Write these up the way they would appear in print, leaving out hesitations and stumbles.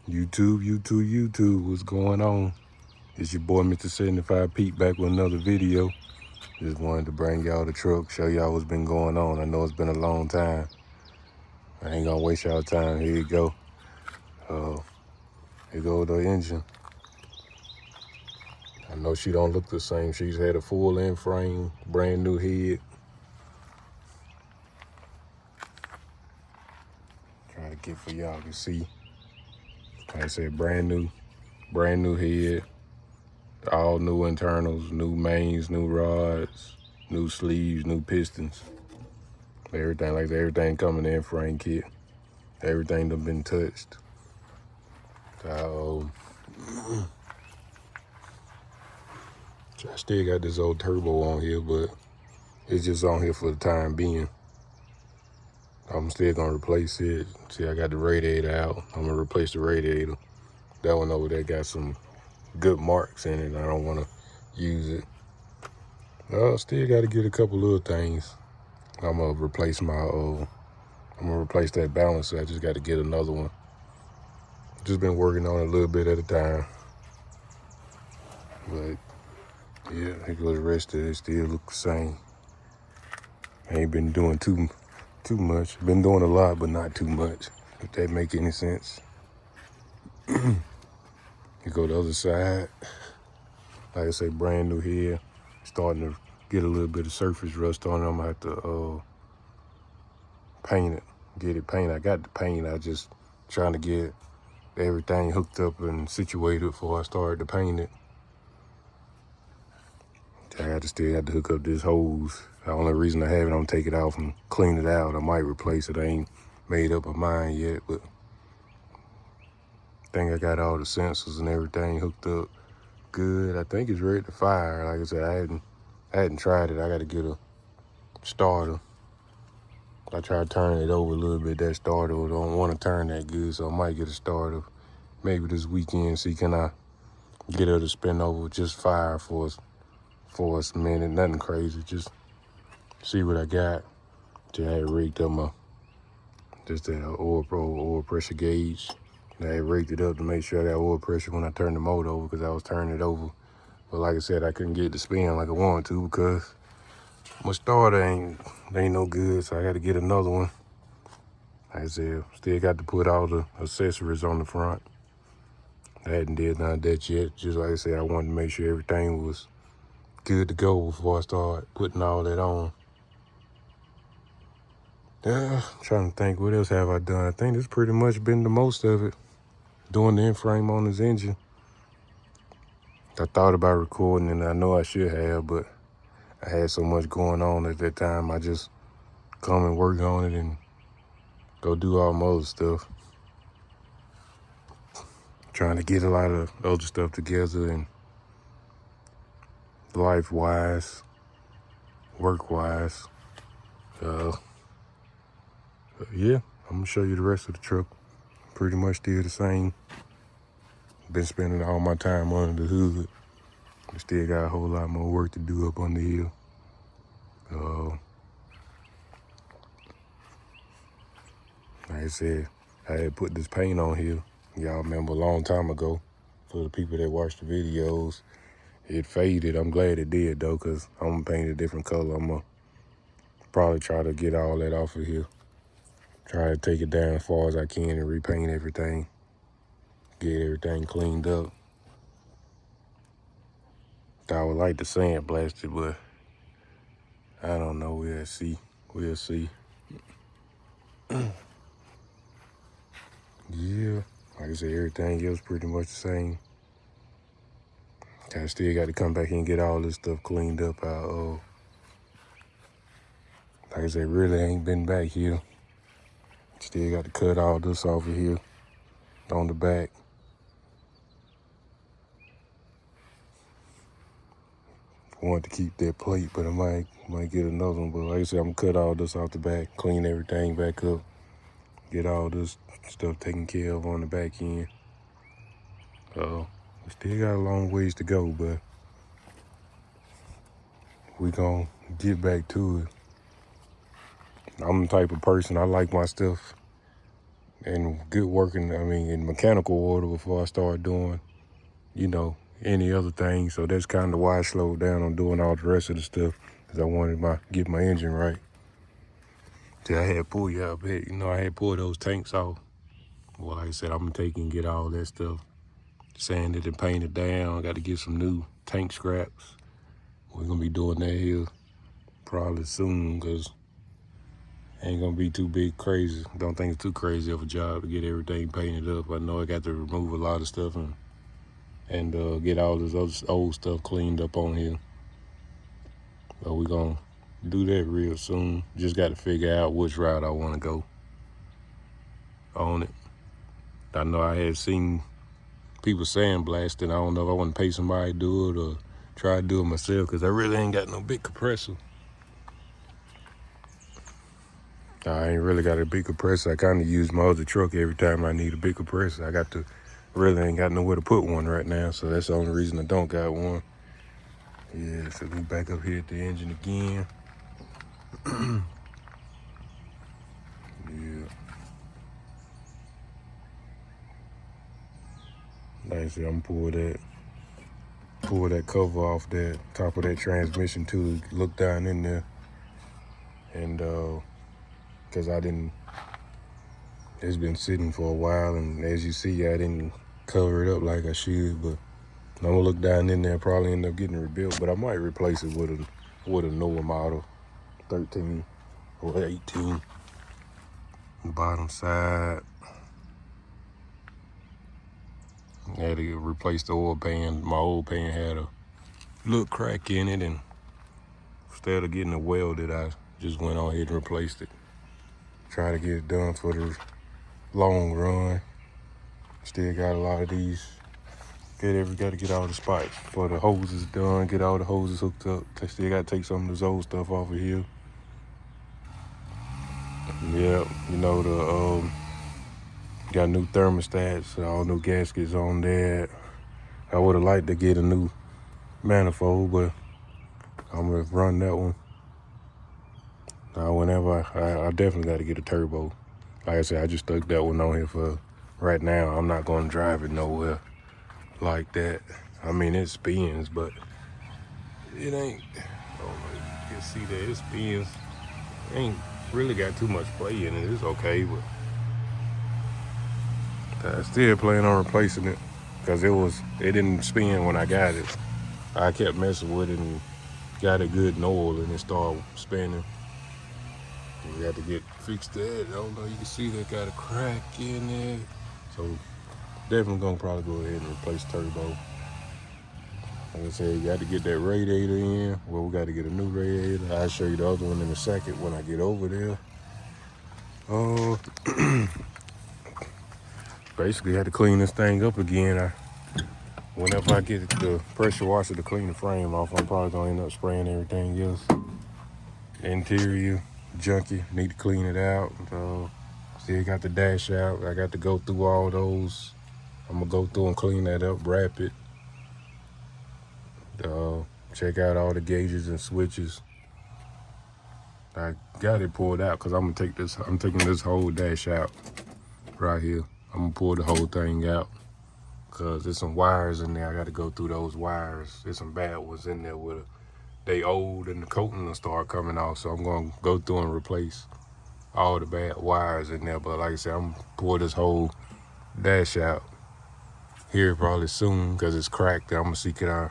YouTube, what's going on? It's your boy, Mr. 75 Pete, back with another video. Just wanted to bring y'all the truck, show y'all what's been going on. I know it's been a long time. I ain't gonna waste y'all time. Here you go. Here go the engine. I know she don't look the same. She's had a full end frame, brand new head. Trying to get for y'all to see. Like I said, brand new head. All new internals, new mains, new rods, new sleeves, new pistons. Everything like that, everything coming in frame kit. Everything done been touched. So I still got this old turbo on here, but it's just on here for the time being. I'm still gonna replace it. See, I got the radiator out. I'm gonna replace the radiator. That one over there got some good marks in it. I don't wanna use it. Still gotta get a couple little things. I'm gonna replace that balancer. I just gotta get another one. Just been working on it a little bit at a time. But yeah, it goes the rest of it. Still look the same. I ain't been doing too much. Been doing a lot, but not too much. If that make any sense. You go the other side. Like I say, brand new here. Starting to get a little bit of surface rust on it. I'm gonna have to paint it. Get it painted. I got the paint. I just trying to get everything hooked up and situated before I start to paint it. I still got to hook up this hose. The only reason I have it, I'm gonna take it off and clean it out. I might replace it. I ain't made up my mind yet, but I think I got all the sensors and everything hooked up good. I think it's ready to fire. Like I said, I hadn't tried it. I got to get a starter. I tried turning it over a little bit. That starter don't want to turn that good, so I might get a starter maybe this weekend. See, can I get her to spin over just fire for us a minute? Nothing crazy. Just see what I got. Just had rigged up that oil pressure gauge. And I had rigged it up to make sure I got oil pressure when I turned the motor over, because I was turning it over. But like I said, I couldn't get it to spin like I wanted to because my starter ain't no good, so I got to get another one. Like I said, still got to put all the accessories on the front. I hadn't did none of that yet. Just like I said, I wanted to make sure everything was good to go before I start putting all that on. Yeah, I'm trying to think, what else have I done? I think this pretty much been the most of it. Doing the in-frame on this engine. I thought about recording, and I know I should have, but I had so much going on at that time. I just come and work on it and go do all my other stuff. Trying to get a lot of other stuff together, and life-wise, work-wise. Yeah, I'm gonna show you the rest of the truck. Pretty much still the same. Been spending all my time under the hood. Still got a whole lot more work to do up on the hill. Like I said, I had put this paint on here. Y'all remember a long time ago. For the people that watch the videos, it faded. I'm glad it did though, because I'm gonna paint a different color. I'm gonna probably try to get all that off of here. Try to take it down as far as I can and repaint everything. Get everything cleaned up. I would like to sandblast it, but I don't know. We'll see. We'll see. Yeah, like I said, everything else pretty much the same. I still got to come back and get all this stuff cleaned up. Like I said, really ain't been back here. Still got to cut all this off of here on the back. Want to keep that plate, but I might get another one. But like I said, I'm gonna cut all this off the back, clean everything back up, get all this stuff taken care of on the back end. We still got a long ways to go, but we gonna get back to it. I'm the type of person, I like my stuff in good working, in mechanical order before I start doing, any other thing. So that's kind of why I slowed down on doing all the rest of the stuff, because I wanted get my engine right. So I had pulled, I had pulled those tanks off. Well, like I said, I'm gonna take and get all that stuff, sand it and paint it down. I got to get some new tank scraps. We're gonna be doing that here probably soon, because ain't gonna be too big crazy. Don't think it's too crazy of a job to get everything painted up. I know I got to remove a lot of stuff and get all this other old stuff cleaned up on here. But we're gonna do that real soon. Just got to figure out which route I want to go on it. I know I had seen people sandblasting. I don't know if I want to pay somebody to do it or try to do it myself, because I really ain't got no big compressor. I ain't really got a big compressor. I kind of use my other truck every time I need a big compressor. Really ain't got nowhere to put one right now, so that's the only reason I don't got one. Yeah, so we back up here at the engine again. Yeah. Like I said, I'm gonna pull that cover off that top of that transmission too. Look down in there, and because it's been sitting for a while, and as you see, I didn't cover it up like I should. But I'm gonna look down in there, probably end up getting it rebuilt. But I might replace it with a newer model, 13 or 18. Bottom side. I had to replace the oil pan. My old pan had a little crack in it, and instead of getting it welded, I just went on ahead and replaced it. Try to get it done for the long run. Still got a lot of these. Got to get all the spots for the hoses done. Get all the hoses hooked up. Still got to take some of this old stuff off of here. Yeah, got new thermostats, all new gaskets on there. I would have liked to get a new manifold, but I'm gonna run that one. Whenever I definitely got to get a turbo. Like I said, I just stuck that one on here for right now. I'm not gonna drive it nowhere like that. It spins, but it ain't. Oh, you can see that it spins. It ain't really got too much play in it. It's okay, but I still plan on replacing it, because it didn't spin when I got it. I kept messing with it and got it good in oil, and it started spinning. We got to get fixed that. I don't know, you can see that got a crack in it. So definitely gonna probably go ahead and replace turbo. Like I said, you got to get that radiator in. Well, we got to get a new radiator. I'll show you the other one in a second when I get over there. Basically had to clean this thing up again. Whenever I get the pressure washer to clean the frame off, I'm probably gonna end up spraying everything else. Interior, junky, need to clean it out. Still got the dash out. I got to go through all those. I'm gonna go through and clean that up, wrap it. Check out all the gauges and switches. I got it pulled out because I'm taking this whole dash out right here. I'm gonna pull the whole thing out because there's some wires in there. I got to go through those wires. There's some bad ones in there they old and the coating will start coming off. So I'm gonna go through and replace all the bad wires in there. But like I said, I'm gonna pull this whole dash out here probably soon because it's cracked. I'm gonna see, can I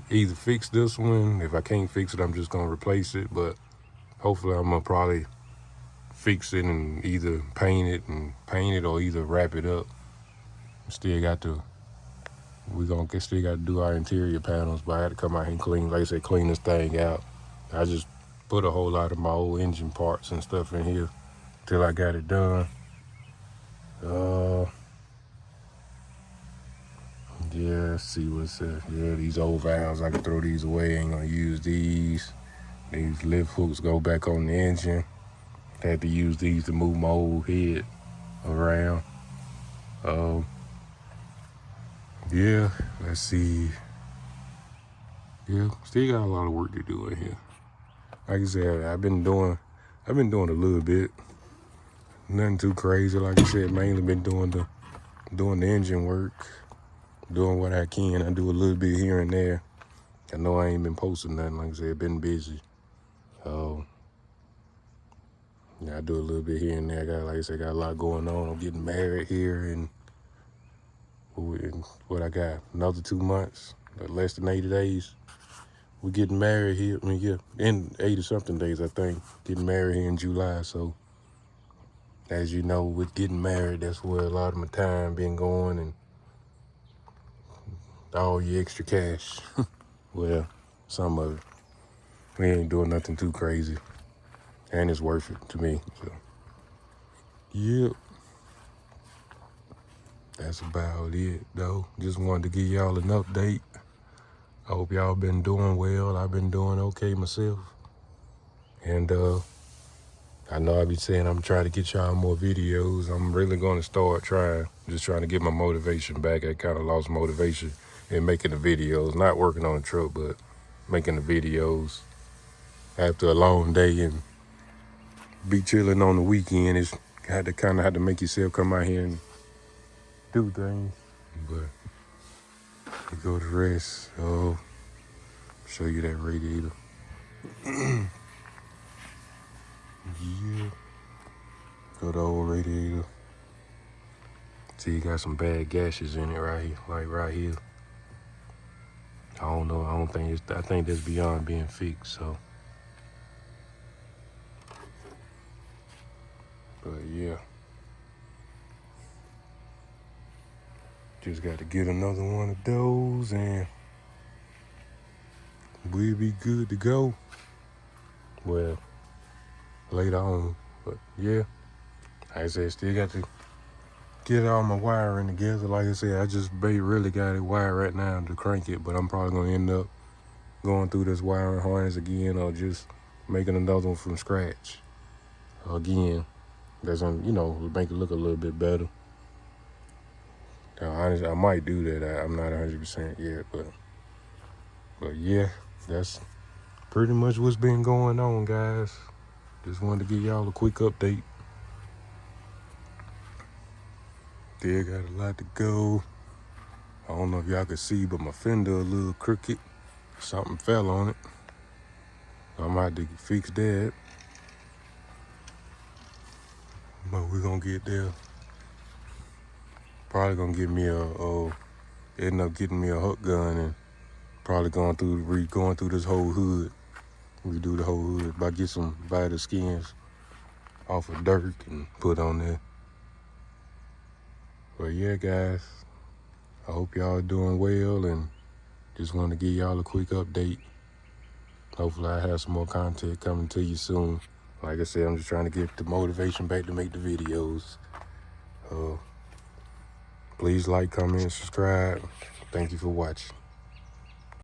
either fix this one? If I can't fix it, I'm just gonna replace it. But hopefully I'm gonna probably fix it and either paint it or either wrap it up. Still got to do our interior panels, but I had to come out here and clean this thing out. I just put a whole lot of my old engine parts and stuff in here till I got it done. Yeah, let's see what's that. Yeah, these old valves, I can throw these away. Ain't gonna use these. These lift hooks go back on the engine. Had to use these to move my old head around. Yeah, let's see. Yeah, still got a lot of work to do in here. Like I said, I've been doing a little bit. Nothing too crazy. Like I said, mainly been doing the engine work, doing what I can. I do a little bit here and there. I know I ain't been posting nothing. Like I said, been busy. So yeah, I do a little bit here and there. Like I said, got a lot going on. I'm getting married here, and what I got, another 2 months, less than 80 days. We're getting married here. I mean, yeah, in 80 something days, I think. Getting married here in July. So as you know, with getting married, that's where a lot of my time been going, and all your extra cash. Well, some of it. We ain't doing nothing too crazy, and it's worth it to me. So, yep, that's about it, though. Just wanted to give y'all an update. I hope y'all been doing well. I've been doing okay myself. And I know I be saying I'm trying to get y'all more videos. I'm really going to start just trying to get my motivation back. I kind of lost motivation in making the videos, not working on the truck, but making the videos after a long day and be chilling on the weekend. It's had to make yourself come out here and do things. But to go to rest, show you that radiator. Yeah, go to old radiator. See, you got some bad gashes in it right here, like right here. I don't know. I think that's beyond being fixed. So, but yeah, just got to get another one of those, and we'll be good to go. Well, later on, but yeah, like I said, still got to get all my wiring together. Like I said, I just really got it wired right now to crank it, but I'm probably gonna end up going through this wiring harness again, or just making another one from scratch again. That's make it look a little bit better. Now, honestly, I might do that. I'm not 100% yet, but yeah, that's pretty much what's been going on, guys. Just wanted to give y'all a quick update. Still got a lot to go. I don't know if y'all could see, but my fender a little crooked. Something fell on it. I might have to fix that. But we're gonna get there. Probably gonna get me end up getting me a hook gun and probably going through this whole hood. Redo the whole hood. Buy the skins off of dirt and put on there. But yeah, guys, I hope y'all doing well, and just want to give y'all a quick update. Hopefully I have some more content coming to you soon. Like I said, I'm just trying to get the motivation back to make the videos. Please like, comment, and subscribe. Thank you for watching.